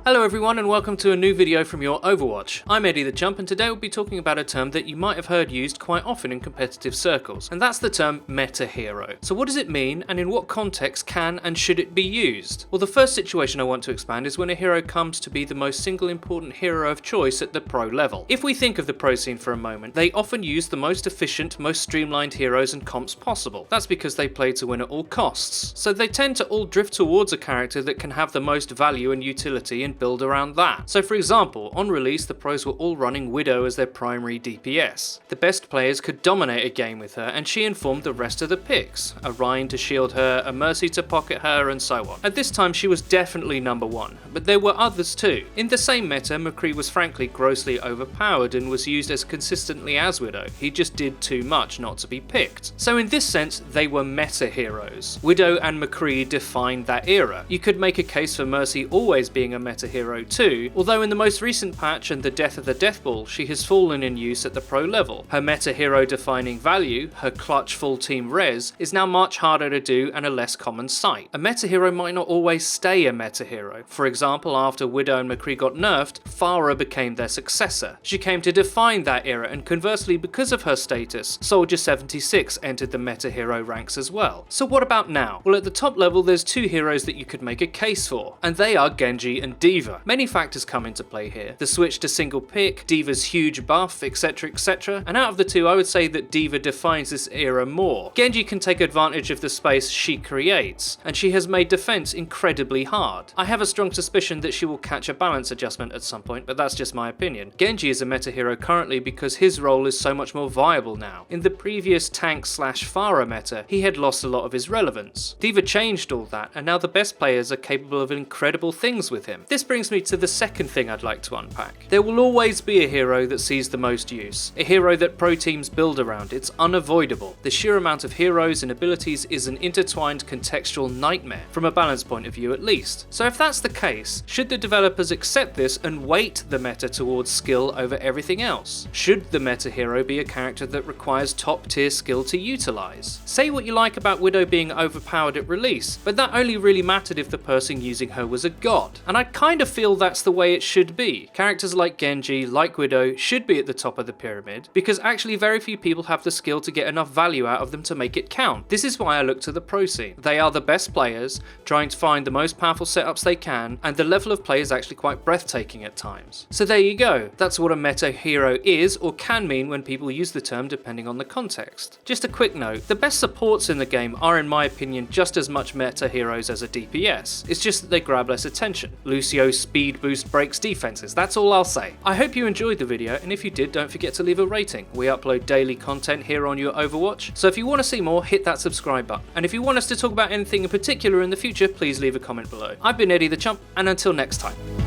Hello everyone and welcome to a new video from Your Overwatch. I'm Eddie the Jump and today we'll be talking about a term that you might have heard used quite often in competitive circles, and that's the term meta hero. So what does it mean and in what context can and should it be used? Well, the first situation I want to expand is when a hero comes to be the most single important hero of choice at the pro level. If we think of the pro scene for a moment, they often use the most efficient, most streamlined heroes and comps possible. That's because they play to win at all costs. So they tend to all drift towards a character that can have the most value and utility and build around that. So for example, on release the pros were all running Widow as their primary DPS. The best players could dominate a game with her and she informed the rest of the picks. A Rhine to shield her, a Mercy to pocket her and so on. At this time she was definitely number one, but there were others too. In the same meta, McCree was frankly grossly overpowered and was used as consistently as Widow. He just did too much not to be picked. So in this sense they were meta heroes. Widow and McCree defined that era. You could make a case for Mercy always being a meta hero too, although in the most recent patch and the death of the Death Ball, she has fallen in use at the pro level. Her meta hero defining value, her clutch full team res, is now much harder to do and a less common sight. A meta hero might not always stay a meta hero. For example, after Widow and McCree got nerfed, Pharah became their successor. She came to define that era, and conversely, because of her status, Soldier 76 entered the meta hero ranks as well. So what about now? Well, at the top level there's two heroes that you could make a case for, and they are Genji and D.Va. Many factors come into play here. The switch to single pick, D.Va's huge buff, etc, etc, and out of the two I would say that D.Va defines this era more. Genji can take advantage of the space she creates, and she has made defense incredibly hard. I have a strong suspicion that she will catch a balance adjustment at some point, but that's just my opinion. Genji is a meta hero currently because his role is so much more viable now. In the previous tank slash Pharah meta, he had lost a lot of his relevance. D.Va changed all that, and now the best players are capable of incredible things with him. This brings me to the second thing I'd like to unpack. There will always be a hero that sees the most use. A hero that pro teams build around. It's unavoidable. The sheer amount of heroes and abilities is an intertwined contextual nightmare, from a balance point of view at least. So if that's the case, should the developers accept this and weight the meta towards skill over everything else? Should the meta hero be a character that requires top tier skill to utilize? Say what you like about Widow being overpowered at release, but that only really mattered if the person using her was a god. And I kind of feel that's the way it should be. Characters like Genji, like Widow, should be at the top of the pyramid, because actually very few people have the skill to get enough value out of them to make it count. This is why I look to the pro scene. They are the best players, trying to find the most powerful setups they can, and the level of play is actually quite breathtaking at times. So there you go. That's what a meta hero is or can mean when people use the term depending on the context. Just a quick note, the best supports in the game are in my opinion just as much meta heroes as a DPS. It's just that they grab less attention. Lucio's speed boost breaks defenses, that's all I'll say. I hope you enjoyed the video, and if you did, don't forget to leave a rating. We upload daily content here on Your Overwatch, so if you want to see more, hit that subscribe button. And if you want us to talk about anything in particular in the future, please leave a comment below. I've been Eddie the Chump, and until next time.